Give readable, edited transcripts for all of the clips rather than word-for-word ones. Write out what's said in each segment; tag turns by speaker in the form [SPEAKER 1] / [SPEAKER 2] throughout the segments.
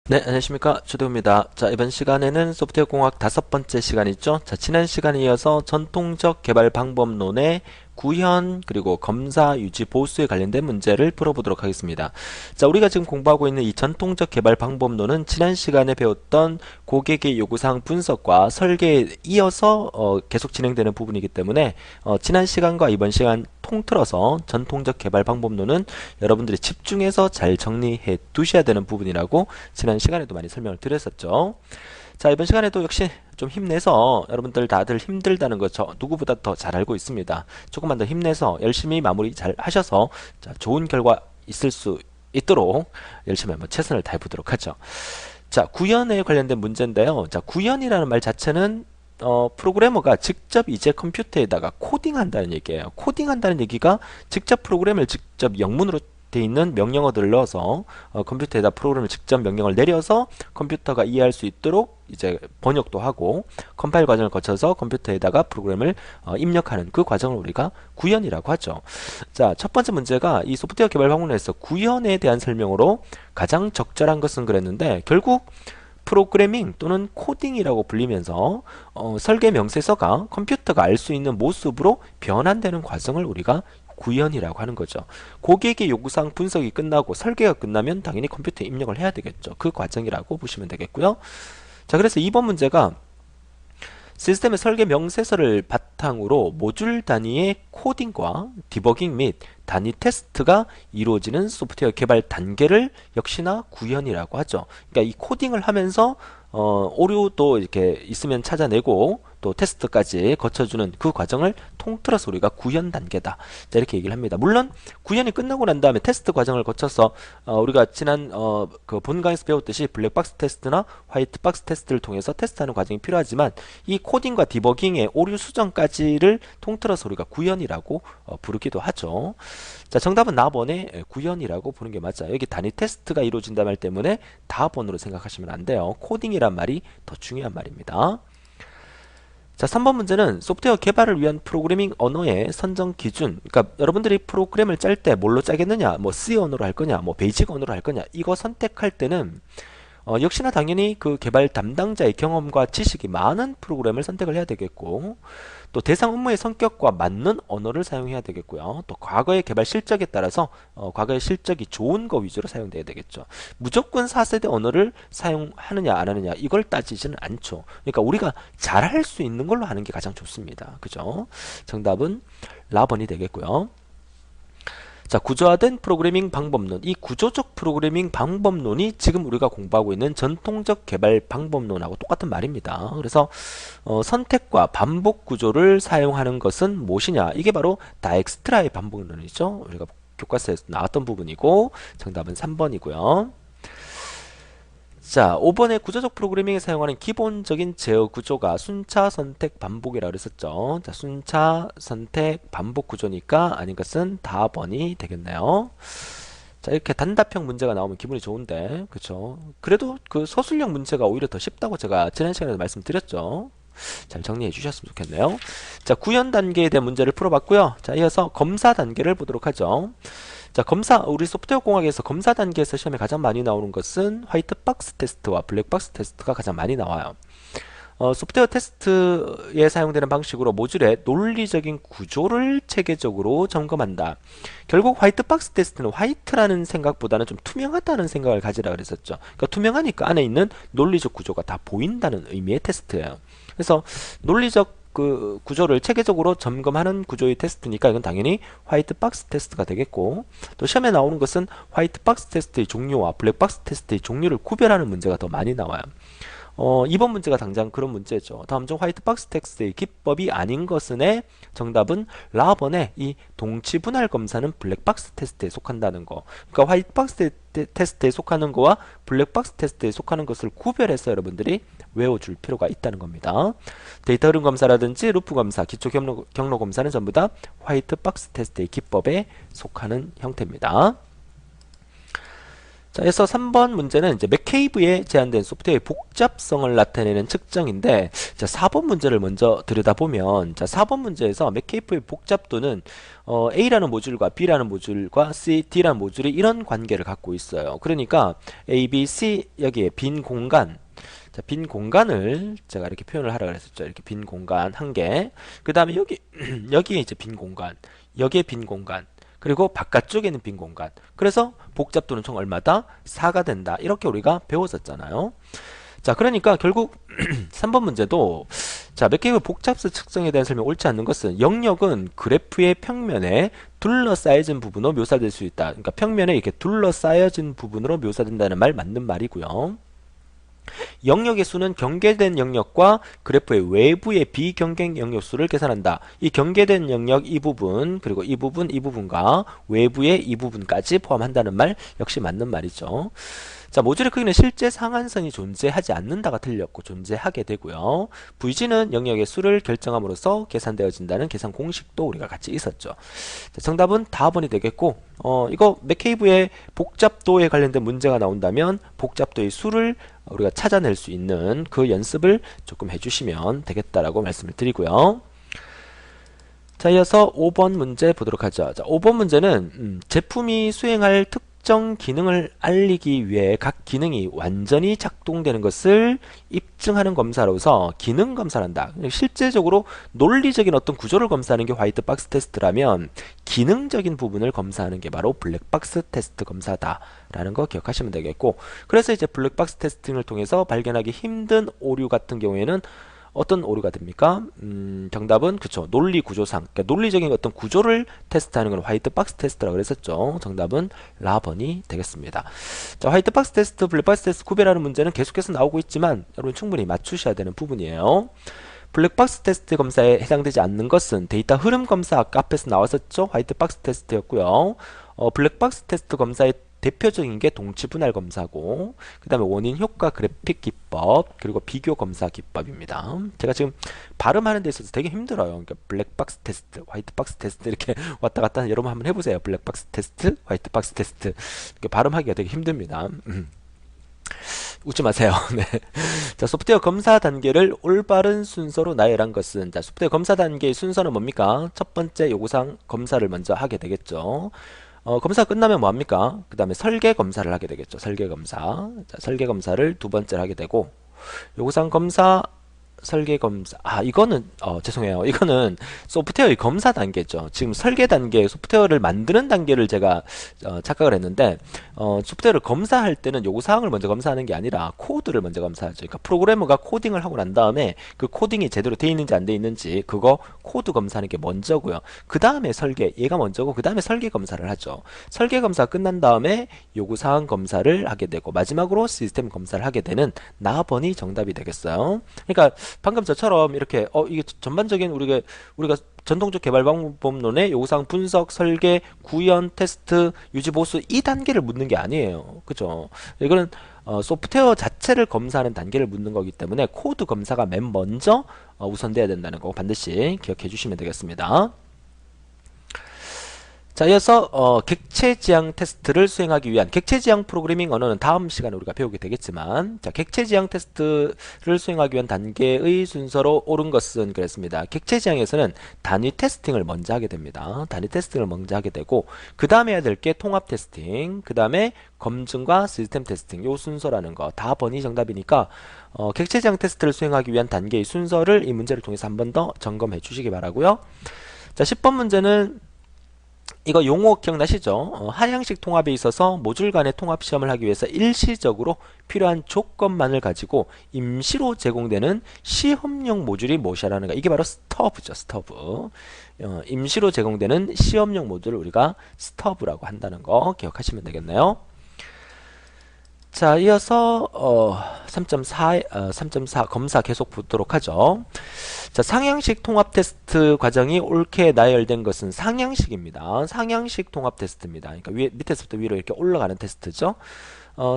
[SPEAKER 1] 네, 안녕하십니까. 조대호입니다. 자, 이번 시간에는 소프트웨어 공학 5번째 시간이죠. 자, 지난 시간에 이어서 전통적 개발 방법론의 구현, 그리고 검사, 유지, 보수에 관련된 문제를 풀어보도록 하겠습니다. 자, 우리가 지금 공부하고 있는 이 전통적 개발 방법론은 지난 시간에 배웠던 고객의 요구사항 분석과 설계에 이어서 계속 진행되는 부분이기 때문에 지난 시간과 이번 시간 통틀어서 전통적 개발 방법론은 여러분들이 집중해서 잘 정리해 두셔야 되는 부분이라고 지난 시간에도 많이 설명을 드렸었죠. 자, 이번 시간에도 역시 좀 힘내서 여러분들 다들 힘들다는 거 저 누구보다 더 잘 알고 있습니다. 조금만 더 힘내서 열심히 마무리 잘 하셔서 자, 좋은 결과 있을 수 있도록 열심히 한번 최선을 다해 보도록 하죠. 자, 구현에 관련된 문제인데요. 자, 구현이라는 말 자체는 프로그래머가 직접 이제 컴퓨터에다가 코딩한다는 얘기예요. 코딩한다는 얘기가 직접 프로그램을 직접 영문으로 돼 있는 명령어들을 넣어서 컴퓨터에다 프로그램을 직접 명령을 내려서 컴퓨터가 이해할 수 있도록 이제 번역도 하고 컴파일 과정을 거쳐서 컴퓨터에다가 프로그램을 입력하는 그 과정을 우리가 구현이라고 하죠. 자, 첫 번째 문제가 이 소프트웨어 개발 방문에서 구현에 대한 설명으로 가장 적절한 것은 그랬는데 결국 프로그래밍 또는 코딩이라고 불리면서 설계 명세서가 컴퓨터가 알 수 있는 모습으로 변환되는 과정을 우리가 구현이라고 하는 거죠. 고객의 요구사항 분석이 끝나고 설계가 끝나면 당연히 컴퓨터에 입력을 해야 되겠죠. 그 과정이라고 보시면 되겠고요. 자, 그래서 이번 문제가 시스템의 설계 명세서를 바탕으로 모듈 단위의 코딩과 디버깅 및 단위 테스트가 이루어지는 소프트웨어 개발 단계를 역시나 구현이라고 하죠. 그러니까 이 코딩을 하면서 오류도 이렇게 있으면 찾아내고 또 테스트까지 거쳐주는 그 과정을 통틀어서 우리가 구현 단계다. 자, 이렇게 얘기를 합니다. 물론 구현이 끝나고 난 다음에 테스트 과정을 거쳐서 우리가 지난 그 본강에서 배웠듯이 블랙박스 테스트나 화이트박스 테스트를 통해서 테스트하는 과정이 필요하지만 이 코딩과 디버깅의 오류 수정까지를 통틀어서 우리가 구현이라고 부르기도 하죠. 자, 정답은 나번의 구현이라고 보는 게 맞아요. 여기 단위 테스트가 이루어진다 말 때문에 다번으로 생각하시면 안 돼요. 코딩이란 말이 더 중요한 말입니다. 자, 3번 문제는 소프트웨어 개발을 위한 프로그래밍 언어의 선정 기준. 그러니까 여러분들이 프로그램을 짤 때 뭘로 짜겠느냐, 뭐 C 언어로 할 거냐, 뭐 베이직 언어로 할 거냐, 이거 선택할 때는 역시나 당연히 그 개발 담당자의 경험과 지식이 많은 프로그램을 선택을 해야 되겠고, 또 대상 업무의 성격과 맞는 언어를 사용해야 되겠고요. 또 과거의 개발 실적에 따라서 과거의 실적이 좋은 거 위주로 사용돼야 되겠죠. 무조건 4세대 언어를 사용하느냐 안 하느냐 이걸 따지지는 않죠. 그러니까 우리가 잘할 수 있는 걸로 하는 게 가장 좋습니다. 그죠? 정답은 라번이 되겠고요. 자, 구조화된 프로그래밍 방법론. 이 구조적 프로그래밍 방법론이 지금 우리가 공부하고 있는 전통적 개발 방법론하고 똑같은 말입니다. 그래서 선택과 반복 구조를 사용하는 것은 무엇이냐? 이게 바로 다엑스트라의 반복론이죠. 우리가 교과서에서 나왔던 부분이고 정답은 3번이고요. 자, 5번의 구조적 프로그래밍에 사용하는 기본적인 제어 구조가 순차 선택 반복이라고 그랬었죠. 자, 순차 선택 반복 구조니까 아닌 것은 다번이 되겠네요. 자, 이렇게 단답형 문제가 나오면 기분이 좋은데, 그쵸? 그래도 그 서술형 문제가 오히려 더 쉽다고 제가 지난 시간에도 말씀드렸죠. 잘 정리해 주셨으면 좋겠네요. 자, 구현 단계에 대한 문제를 풀어봤고요. 자, 이어서 검사 단계를 보도록 하죠. 자, 검사, 우리 소프트웨어 공학에서 검사 단계에서 시험에 가장 많이 나오는 것은 화이트박스 테스트와 블랙박스 테스트가 가장 많이 나와요. 소프트웨어 테스트에 사용되는 방식으로 모듈의 논리적인 구조를 체계적으로 점검한다. 결국 화이트박스 테스트는 화이트라는 생각보다는 좀 투명하다는 생각을 가지라 그랬었죠. 그러니까 투명하니까 안에 있는 논리적 구조가 다 보인다는 의미의 테스트예요. 그래서 논리적 그 구조를 체계적으로 점검하는 구조의 테스트니까 이건 당연히 화이트박스 테스트가 되겠고, 또 시험에 나오는 것은 화이트박스 테스트의 종류와 블랙박스 테스트의 종류를 구별하는 문제가 더 많이 나와요. 이번 문제가 당장 그런 문제죠. 다음 중 화이트박스 테스트의 기법이 아닌 것은의 정답은 라번의 이 동치 분할 검사는 블랙박스 테스트에 속한다는 거. 그러니까 화이트박스 테스트에 속하는 거와 블랙박스 테스트에 속하는 것을 구별해서 여러분들이 외워줄 필요가 있다는 겁니다. 데이터 흐름 검사라든지 루프 검사, 기초 경로 검사는 전부 다 화이트박스 테스트의 기법에 속하는 형태입니다. 자, 그래서 3번 문제는 이제 맥케이브에 제한된 소프트웨어의 복잡성을 나타내는 측정인데, 자, 4번 문제를 먼저 들여다보면, 자, 4번 문제에서 맥케이브의 복잡도는 A라는 모듈과 B라는 모듈과 C, D라는 모듈이 이런 관계를 갖고 있어요. 그러니까 A, B, C 여기에 빈 공간, 자, 빈 공간을 제가 이렇게 표현을 하라 그랬었죠. 이렇게 빈 공간 한 개. 그 다음에 여기 여기에 이제 빈 공간, 여기에 빈 공간. 그리고 바깥쪽에는 빈 공간. 그래서 복잡도는 총 얼마다? 4가 된다. 이렇게 우리가 배웠었잖아요. 자, 그러니까 결국 3번 문제도 자, 맥케이브 복잡수 측정에 대한 설명 옳지 않는 것은 영역은 그래프의 평면에 둘러싸여진 부분으로 묘사될 수 있다. 그러니까 평면에 이렇게 둘러싸여진 부분으로 묘사된다는 말 맞는 말이고요. 영역의 수는 경계된 영역과 그래프의 외부의 비경계 영역 수를 계산한다. 이 경계된 영역 이 부분, 그리고 이 부분, 이 부분과 외부의 이 부분까지 포함한다는 말 역시 맞는 말이죠. 자, 모듈의 크기는 실제 상한선이 존재하지 않는다가 틀렸고 존재하게 되고요. VG는 영역의 수를 결정함으로써 계산되어진다는 계산 공식도 우리가 같이 있었죠. 자, 정답은 다번이 되겠고 이거 맥케이브의 복잡도에 관련된 문제가 나온다면 복잡도의 수를 우리가 찾아낼 수 있는 그 연습을 조금 해주시면 되겠다라고 말씀을 드리고요. 자, 이어서 5번 문제 보도록 하죠. 자, 5번 문제는 제품이 수행할 특정 기능을 알리기 위해 각 기능이 완전히 작동되는 것을 입증하는 검사로서 기능 검사를 한다. 실제적으로 논리적인 어떤 구조를 검사하는 게 화이트박스 테스트라면 기능적인 부분을 검사하는 게 바로 블랙박스 테스트 검사다라는 거 기억하시면 되겠고, 그래서 이제 블랙박스 테스팅을 통해서 발견하기 힘든 오류 같은 경우에는 어떤 오류가 됩니까? 정답은 그쵸, 논리 구조상, 그러니까 논리적인 어떤 구조를 테스트하는 건 화이트박스 테스트라고 그랬었죠. 정답은 라번이 되겠습니다. 자, 화이트박스 테스트, 블랙박스 테스트 구별하는 문제는 계속해서 나오고 있지만 여러분 충분히 맞추셔야 되는 부분이에요. 블랙박스 테스트 검사에 해당되지 않는 것은 데이터 흐름 검사, 아까 앞에서 나왔었죠. 화이트박스 테스트였고요. 블랙박스 테스트 검사의 대표적인 게 동치 분할 검사고, 그 다음에 원인 효과 그래픽 기법, 그리고 비교 검사 기법입니다. 제가 지금 발음하는 데 있어서 되게 힘들어요. 그러니까 블랙박스 테스트, 화이트박스 테스트 이렇게 왔다 갔다 여러분 한번 해보세요. 블랙박스 테스트, 화이트박스 테스트 이렇게 발음하기가 되게 힘듭니다. 웃지 마세요. 네. 자, 소프트웨어 검사 단계를 올바른 순서로 나열한 것은, 자, 소프트웨어 검사 단계의 순서는 뭡니까? 첫 번째 요구사항 검사를 먼저 하게 되겠죠. 검사 끝나면 뭐 합니까? 그 다음에 설계 검사를 하게 되겠죠. 설계 검사. 자, 설계 검사를 두 번째로 하게 되고, 요구사항 검사, 설계 검사. 아, 이거는 죄송해요. 이거는 소프트웨어의 검사 단계죠. 지금 설계 단계, 소프트웨어를 만드는 단계를 제가 착각을 했는데, 소프트웨어를 검사할 때는 요구사항을 먼저 검사하는 게 아니라 코드를 먼저 검사하죠. 그러니까 프로그래머가 코딩을 하고 난 다음에 그 코딩이 제대로 돼 있는지 안 돼 있는지 그거 코드 검사하는 게 먼저고요. 그 다음에 설계, 얘가 먼저고 그 다음에 설계 검사를 하죠. 설계 검사 끝난 다음에 요구사항 검사를 하게 되고 마지막으로 시스템 검사를 하게 되는 나번이 정답이 되겠어요. 그러니까 방금 저처럼 이렇게 이게 전반적인 우리가 전통적 개발 방법론의 요구사항 분석, 설계, 구현, 테스트, 유지, 보수 이 단계를 묻는 게 아니에요. 그죠? 이거는 소프트웨어 자체를 검사하는 단계를 묻는 거기 때문에 코드 검사가 맨 먼저 우선돼야 된다는 거 반드시 기억해 주시면 되겠습니다. 자, 이어서 객체 지향 테스트를 수행하기 위한 객체 지향 프로그래밍 언어는 다음 시간에 우리가 배우게 되겠지만, 자, 객체 지향 테스트를 수행하기 위한 단계의 순서로 옳은 것은 그랬습니다. 객체 지향에서는 단위 테스팅을 먼저 하게 됩니다. 단위 테스팅을 먼저 하게 되고, 그 다음에 해야 될 게 통합 테스팅, 그 다음에 검증과 시스템 테스팅, 요 순서라는 거 다 번이 정답이니까 객체 지향 테스트를 수행하기 위한 단계의 순서를 이 문제를 통해서 한 번 더 점검해 주시기 바라고요. 자, 10번 문제는 이거 용어 기억나시죠? 하향식 통합에 있어서 모듈 간의 통합 시험을 하기 위해서 일시적으로 필요한 조건만을 가지고 임시로 제공되는 시험용 모듈이 무엇이라는 거. 이게 바로 스터브죠. 스터브. 임시로 제공되는 시험용 모듈을 우리가 스터브라고 한다는 거 기억하시면 되겠네요. 자, 이어서 3.4 검사 계속 보도록 하죠. 자, 상향식 통합 테스트 과정이 옳게 나열된 것은 상향식입니다. 상향식 통합 테스트입니다. 그러니까 밑에서부터 위로 이렇게 올라가는 테스트죠.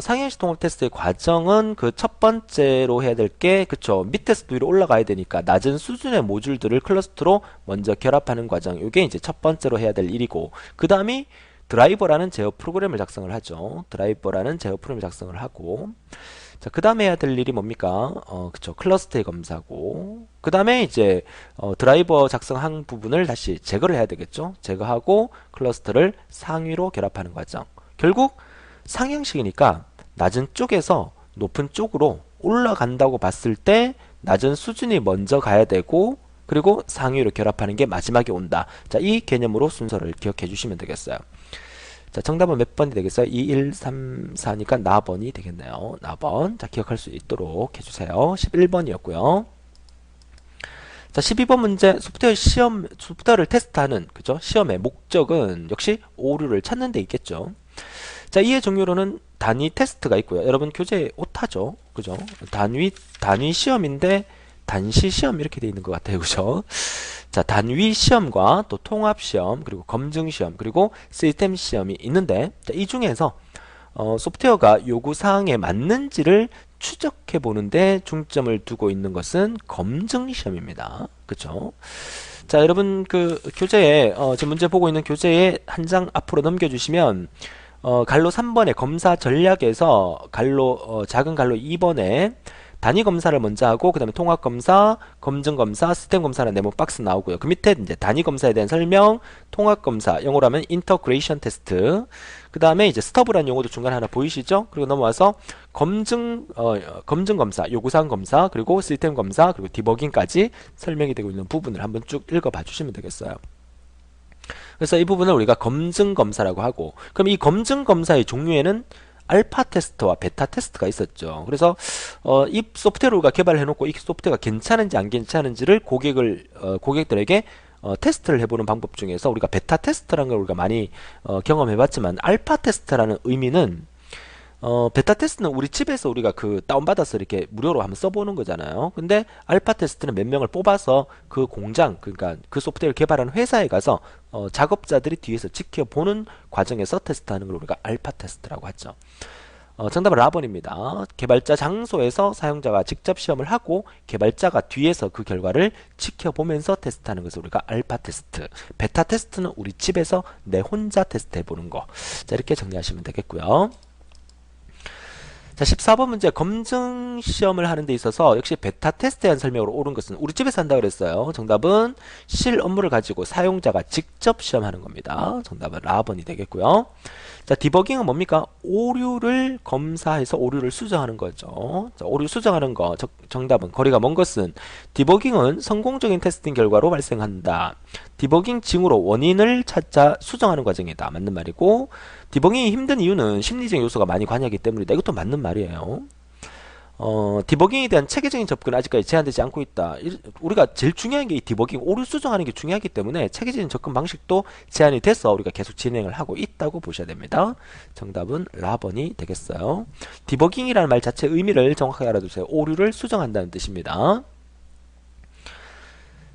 [SPEAKER 1] 상향식 통합 테스트의 과정은 그 첫 번째로 해야 될 게, 그쵸, 밑에서부터 위로 올라가야 되니까 낮은 수준의 모듈들을 클러스터로 먼저 결합하는 과정. 이게 이제 첫 번째로 해야 될 일이고, 그 다음이 드라이버라는 제어 프로그램을 작성을 하죠. 드라이버라는 제어 프로그램을 작성을 하고, 자, 그 다음에 해야 될 일이 뭡니까? 그쵸. 클러스터의 검사고, 그 다음에 이제, 드라이버 작성한 부분을 다시 제거를 해야 되겠죠. 제거하고 클러스터를 상위로 결합하는 과정. 결국 상향식이니까 낮은 쪽에서 높은 쪽으로 올라간다고 봤을 때 낮은 수준이 먼저 가야 되고, 그리고 상위로 결합하는 게 마지막에 온다. 자, 이 개념으로 순서를 기억해 주시면 되겠어요. 자, 정답은 몇 번이 되겠어요? 2, 1, 3, 4니까 나번이 되겠네요. 나번. 자, 기억할 수 있도록 해주세요. 11번이었고요. 자, 12번 문제. 소프트웨어를 테스트하는, 그죠? 시험의 목적은 역시 오류를 찾는 데 있겠죠. 자, 이해 종류로는 단위 테스트가 있고요. 여러분 교재 오타죠? 그죠? 단위 시험인데 단시 시험 이렇게 돼 있는 것 같아요. 그죠? 자, 단위 시험과 또 통합 시험, 그리고 검증 시험, 그리고 시스템 시험이 있는데, 자, 이 중에서 소프트웨어가 요구 사항에 맞는지를 추적해 보는데 중점을 두고 있는 것은 검증 시험입니다. 그렇죠? 자, 여러분 그 교재에 지금 문제 보고 있는 교재에 한 장 앞으로 넘겨주시면 갈로 3번의 검사 전략에서 작은 갈로 2번에 단위 검사를 먼저 하고 그 다음에 통합 검사, 검증 검사, 시스템 검사라는 네모 박스 나오고요. 그 밑에 이제 단위 검사에 대한 설명, 통합 검사, 영어로 하면 인터그레이션 테스트. 그 다음에 이제 스터브라는 용어도 중간에 하나 보이시죠? 그리고 넘어와서 검증 검사, 요구사항 검사, 그리고 시스템 검사, 그리고 디버깅까지 설명이 되고 있는 부분을 한번 쭉 읽어봐 주시면 되겠어요. 그래서 이 부분을 우리가 검증 검사라고 하고, 그럼 이 검증 검사의 종류에는 알파 테스트와 베타 테스트가 있었죠. 그래서 이 소프트웨어를 우리가 개발해 놓고 이 소프트웨어가 괜찮은지 안 괜찮은지를 고객들에게 테스트를 해보는 방법 중에서 우리가 베타 테스트라는 걸 우리가 많이 경험해 봤지만, 알파 테스트라는 의미는 베타 테스트는 우리 집에서 우리가 그 다운받아서 이렇게 무료로 한번 써보는 거잖아요. 근데 알파 테스트는 몇 명을 뽑아서 그 공장, 그러니까 그 소프트웨어를 개발하는 회사에 가서 작업자들이 뒤에서 지켜보는 과정에서 테스트하는 걸 우리가 알파 테스트라고 하죠. 정답은 라번입니다. 개발자 장소에서 사용자가 직접 시험을 하고 개발자가 뒤에서 그 결과를 지켜보면서 테스트하는 것을 우리가 알파 테스트, 베타 테스트는 우리 집에서 내 혼자 테스트 해보는 거. 자, 이렇게 정리하시면 되겠고요. 자, 14번 문제. 검증 시험을 하는 데 있어서 역시 베타 테스트에 대한 설명으로 옳은 것은 우리 집에서 한다고 그랬어요. 정답은 실 업무를 가지고 사용자가 직접 시험하는 겁니다. 정답은 라번이 되겠고요. 자, 디버깅은 뭡니까? 오류를 검사해서 오류를 수정하는 거죠. 자, 오류 수정하는 거. 정답은 거리가 먼 것은 디버깅은 성공적인 테스팅 결과로 발생한다. 디버깅 징후로 원인을 찾아 수정하는 과정이다. 맞는 말이고, 디버깅이 힘든 이유는 심리적 요소가 많이 관여하기 때문이다. 이것도 맞는 말이에요. 디버깅에 대한 체계적인 접근은 아직까지 제한되지 않고 있다. 우리가 제일 중요한 게 이 디버깅, 오류 수정하는 게 중요하기 때문에 체계적인 접근 방식도 제한이 돼서 우리가 계속 진행을 하고 있다고 보셔야 됩니다. 정답은 라번이 되겠어요. 디버깅이라는 말 자체의 의미를 정확하게 알아두세요. 오류를 수정한다는 뜻입니다.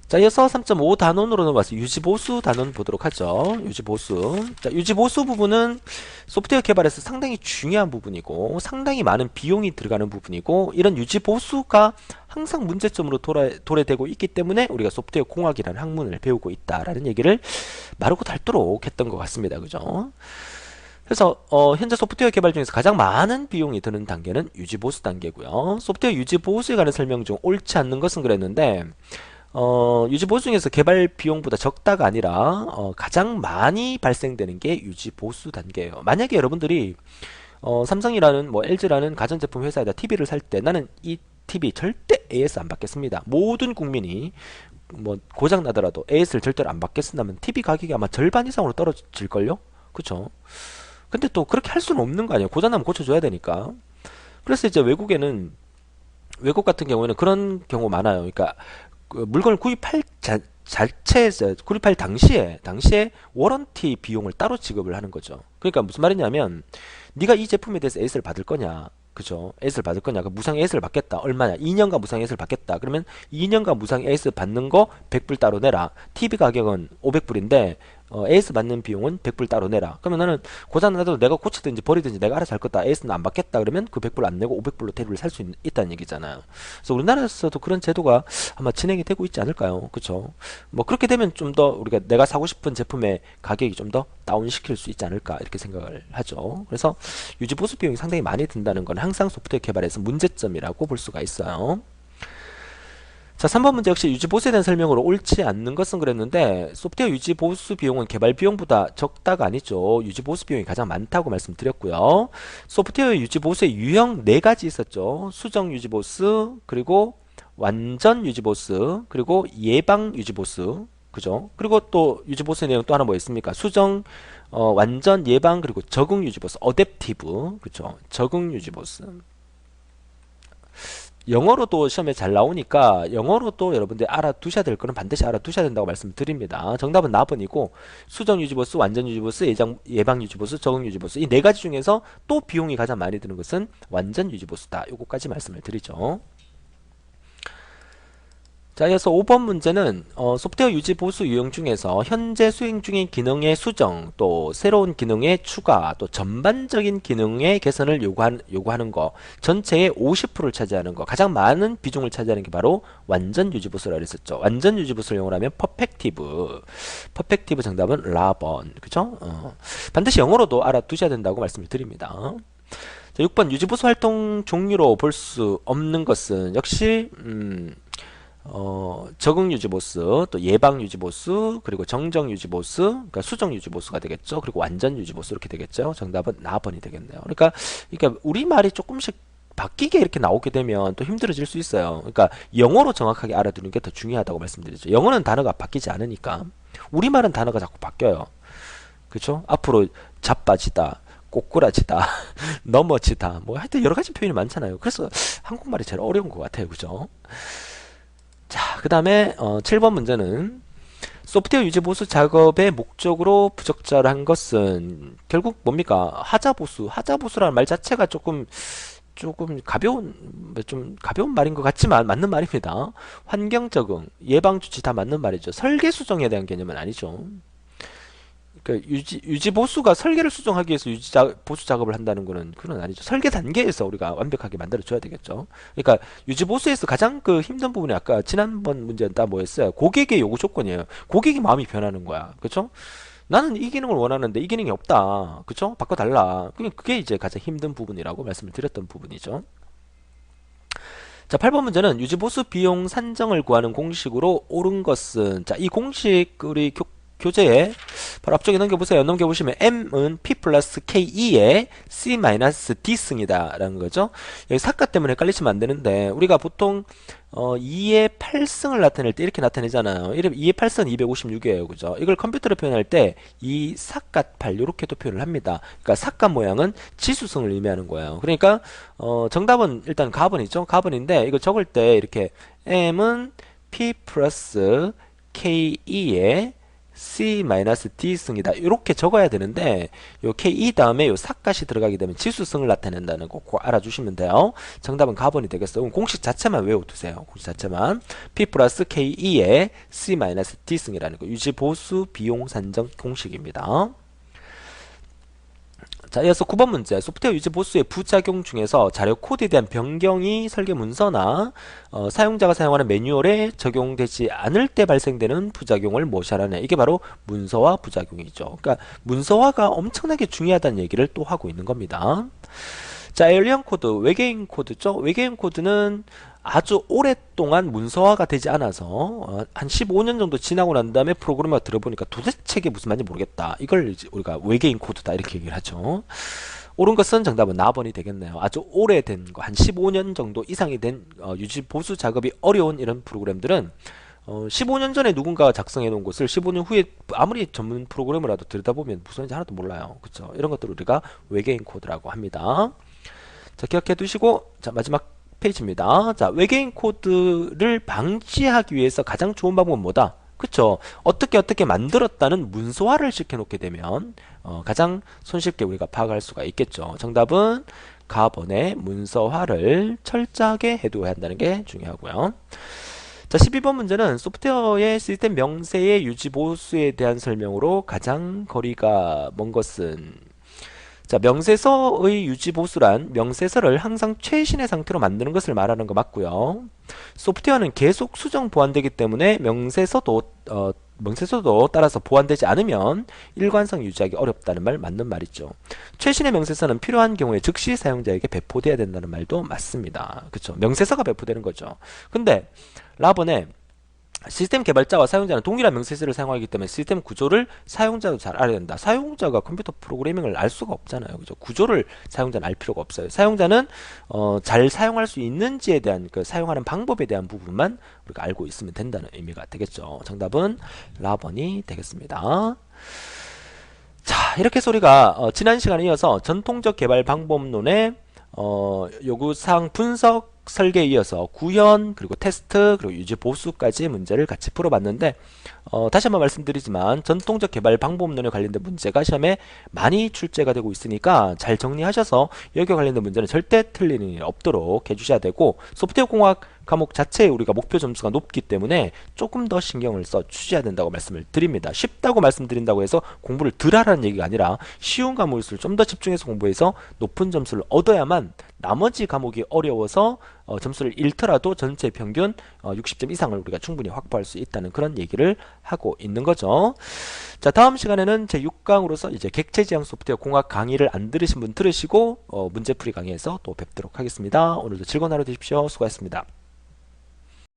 [SPEAKER 1] 자, 이어서 3.5 단원으로 넘어가서 유지보수 단원 보도록 하죠. 유지보수. 자, 유지보수 부분은 소프트웨어 개발에서 상당히 중요한 부분이고 상당히 많은 비용이 들어가는 부분이고, 이런 유지보수가 항상 문제점으로 도래되고 있기 때문에 우리가 소프트웨어 공학이라는 학문을 배우고 있다라는 얘기를 마르고 닳도록 했던 것 같습니다. 그죠? 그래서 현재 소프트웨어 개발 중에서 가장 많은 비용이 드는 단계는 유지보수 단계고요. 소프트웨어 유지보수에 관한 설명 중 옳지 않는 것은 그랬는데, 유지보수 중에서 개발 비용보다 적다가 아니라 가장 많이 발생되는 게 유지보수 단계예요. 만약에 여러분들이 삼성이라는 뭐 LG라는 가전제품 회사에다 TV를 살 때 나는 이 TV 절대 AS 안 받겠습니다. 모든 국민이 뭐 고장 나더라도 AS를 절대로 안 받겠습니다면 TV 가격이 아마 절반 이상으로 떨어질걸요? 그쵸? 근데 또 그렇게 할 수는 없는 거 아니에요. 고장 나면 고쳐줘야 되니까. 그래서 이제 외국 같은 경우에는 그런 경우 많아요. 그러니까 그 물건을 구입할 구입할 당시에 워런티 비용을 따로 지급을 하는 거죠. 그러니까 무슨 말이냐면, 네가 이 제품에 대해서 AS를 받을 거냐, 그죠? AS를 받을 거냐, 그 무상 AS를 받겠다. 얼마냐? 2년간 무상 AS를 받겠다. 그러면 2년간 무상 AS 받는 거 100불 따로 내라. TV 가격은 500불인데 AS 받는 비용은 100불 따로 내라. 그러면 나는 고장나도 내가 고치든지 버리든지 내가 알아서 할 거다. AS는 안 받겠다. 그러면 그 100불 안 내고 500불로 테두리를 살 수 있다는 얘기잖아요. 그래서 우리나라에서도 그런 제도가 아마 진행이 되고 있지 않을까요? 그쵸? 뭐 그렇게 되면 좀 더 우리가 내가 사고 싶은 제품의 가격이 좀 더 다운시킬 수 있지 않을까 이렇게 생각을 하죠. 그래서 유지 보수 비용이 상당히 많이 든다는 건 항상 소프트웨어 개발에서 문제점이라고 볼 수가 있어요. 자, 3번 문제 역시 유지 보수에 대한 설명으로 옳지 않는 것은 그랬는데 소프트웨어 유지 보수 비용은 개발 비용보다 적다가 아니죠. 유지 보수 비용이 가장 많다고 말씀드렸고요. 소프트웨어 유지 보수의 유형 4가지 있었죠. 수정 유지 보수, 그리고 완전 유지 보수, 그리고 예방 유지 보수. 그죠? 그리고 또 유지 보수의 내용 또 하나 뭐 있습니까? 수정, 완전, 예방, 그리고 적응 유지 보수, 어댑티브. 그죠? 적응 유지 보수. 영어로도 시험에 잘 나오니까 영어로도 여러분들 알아두셔야 될 거는 반드시 알아두셔야 된다고 말씀드립니다. 정답은 4번이고 수정 유지보수, 완전 유지보수, 예방 유지보수, 적응 유지보수 이 4가지 중에서 또 비용이 가장 많이 드는 것은 완전 유지보수다. 요거까지 말씀을 드리죠. 자, 이어서 5번 문제는 소프트웨어 유지 보수 유형 중에서 현재 수행 중인 기능의 수정, 또 새로운 기능의 추가, 또 전반적인 기능의 개선을 요구하는 거, 전체의 50%를 차지하는 거, 가장 많은 비중을 차지하는 게 바로 완전 유지 보수라고 했었죠. 완전 유지 보수를 영어로 하면 퍼펙티브 정답은 라번. 그죠? 반드시 영어로도 알아두셔야 된다고 말씀을 드립니다. 자, 6번 유지보수 활동 종류로 볼 수 없는 것은 역시 적응 유지 보수, 또 예방 유지 보수, 그리고 정정 유지 보수, 그러니까 수정 유지 보수가 되겠죠. 그리고 완전 유지 보수 이렇게 되겠죠. 정답은 4번이 되겠네요. 그러니까 우리말이 조금씩 바뀌게 이렇게 나오게 되면 또 힘들어질 수 있어요. 그러니까 영어로 정확하게 알아두는 게 더 중요하다고 말씀드리죠. 영어는 단어가 바뀌지 않으니까 우리말은 단어가 자꾸 바뀌어요. 그렇죠? 앞으로 자빠지다, 꼬꾸라지다, 넘어지다, 뭐 하여튼 여러 가지 표현이 많잖아요. 그래서 한국말이 제일 어려운 것 같아요. 그죠? 자, 그 다음에 7번 문제는 소프트웨어 유지 보수 작업의 목적으로 부적절한 것은 결국 뭡니까? 하자보수라는 말 자체가 조금 좀 가벼운 말인 것 같지만 맞는 말입니다. 환경 적응, 예방 조치 다 맞는 말이죠. 설계 수정에 대한 개념은 아니죠. 그러니까 유지 보수가 설계를 수정하기 위해서 보수 작업을 한다는 거는 그건 아니죠. 설계 단계에서 우리가 완벽하게 만들어 줘야 되겠죠. 그러니까 유지 보수에서 가장 그 힘든 부분이 아까 지난번 문제는 다 뭐였어요? 고객의 요구 조건이에요. 고객이 마음이 변하는 거야. 그렇죠? 나는 이 기능을 원하는데 이 기능이 없다. 그렇죠? 바꿔달라. 그게 이제 가장 힘든 부분이라고 말씀을 드렸던 부분이죠. 자, 8번 문제는 유지보수 비용 산정을 구하는 공식으로 옳은 것은 자, 이 공식 우리 교재에 바로 앞쪽에 넘겨보세요. 넘겨보시면 M은 P 플러스 K2에 C 마이너스 D승이다 라는 거죠. 여기 사가 때문에 헷갈리시면 안 되는데 우리가 보통 2의 8승을 나타낼 때 이렇게 나타내잖아요. 2의 8승은 256이에요. 그죠? 이걸 컴퓨터로 표현할 때 이 사가 8 이렇게도 표현을 합니다. 그러니까 사가 모양은 지수승을 의미하는 거예요. 그러니까 정답은 일단 가번이죠. 가번인데 이거 적을 때 이렇게 M은 P 플러스 K2에 C-D승이다. 이렇게 적어야 되는데 요 KE 다음에 요 삭갓이 들어가게 되면 지수승을 나타낸다는 거 꼭 알아주시면 돼요. 정답은 가번이 되겠어요. 공식 자체만 외워두세요. 공식 자체만 P 플러스 KE의 C-D승이라는 거 유지보수 비용 산정 공식입니다. 자, 이어서 9번 문제. 소프트웨어 유지 보수의 부작용 중에서 자료 코드에 대한 변경이 설계 문서나 사용자가 사용하는 매뉴얼에 적용되지 않을 때 발생되는 부작용을 무엇이라냐. 이게 바로 문서화 부작용이죠. 그러니까 문서화가 엄청나게 중요하다는 얘기를 또 하고 있는 겁니다. 자, 에일리언 코드, 외계인 코드죠. 외계인 코드는 아주 오랫동안 문서화가 되지 않아서 한 15년 정도 지나고 난 다음에 프로그래머가 들어보니까 도대체 이게 무슨 말인지 모르겠다. 이걸 이제 우리가 외계인 코드다 이렇게 얘기를 하죠. 옳은 것은 정답은 4번이 되겠네요. 아주 오래된 거, 한 15년 정도 이상이 된 유지 보수 작업이 어려운 이런 프로그램들은 15년 전에 누군가가 작성해 놓은 것을 15년 후에 아무리 전문 프로그래머라도 들여다보면 무슨 말인지 하나도 몰라요. 그렇죠? 이런 것들을 우리가 외계인 코드라고 합니다. 자, 기억해 두시고, 자, 마지막 페이지입니다. 자, 외계인 코드를 방지하기 위해서 가장 좋은 방법은 뭐다? 그쵸? 어떻게 만들었다는 문서화를 시켜놓게 되면 가장 손쉽게 우리가 파악할 수가 있겠죠. 정답은 가번의 문서화를 철저하게 해두어야 한다는 게 중요하고요. 자, 12번 문제는 소프트웨어의 시스템 명세의 유지 보수에 대한 설명으로 가장 거리가 먼 것은. 자, 명세서의 유지 보수란 명세서를 항상 최신의 상태로 만드는 것을 말하는 거 맞고요. 소프트웨어는 계속 수정 보완되기 때문에 명세서도 따라서 보완되지 않으면 일관성 유지하기 어렵다는 말 맞는 말이죠. 최신의 명세서는 필요한 경우에 즉시 사용자에게 배포돼야 된다는 말도 맞습니다. 그렇죠? 명세서가 배포되는 거죠. 근데 라번에 시스템 개발자와 사용자는 동일한 명세서를 사용하기 때문에 시스템 구조를 사용자도 잘 알아야 된다. 사용자가 컴퓨터 프로그래밍을 알 수가 없잖아요. 그죠? 구조를 사용자는 알 필요가 없어요. 사용자는 잘 사용할 수 있는지에 대한 그 사용하는 방법에 대한 부분만 우리가 알고 있으면 된다는 의미가 되겠죠. 정답은 라번이 되겠습니다. 자, 이렇게 해서 우리가 지난 시간에 이어서 전통적 개발 방법론의 요구사항 분석 설계에 이어서 구현 그리고 테스트 그리고 유지 보수까지 문제를 같이 풀어봤는데 다시 한번 말씀드리지만 전통적 개발 방법론에 관련된 문제가 시험에 많이 출제가 되고 있으니까 잘 정리하셔서 여기와 관련된 문제는 절대 틀리는 일이 없도록 해주셔야 되고 소프트웨어 공학 과목 자체에 우리가 목표 점수가 높기 때문에 조금 더 신경을 써 주셔야 된다고 말씀을 드립니다. 쉽다고 말씀드린다고 해서 공부를 덜 하라는 얘기가 아니라 쉬운 과목일수록 좀 더 집중해서 공부해서 높은 점수를 얻어야만 나머지 과목이 어려워서 점수를 잃더라도 전체 평균 60점 이상을 우리가 충분히 확보할 수 있다는 그런 얘기를 하고 있는 거죠. 자, 다음 시간에는 제 6강으로서 이제 객체지향 소프트웨어 공학 강의를 안 들으신 분 들으시고 문제풀이 강의에서 또 뵙도록 하겠습니다. 오늘도 즐거운 하루 되십시오. 수고하셨습니다.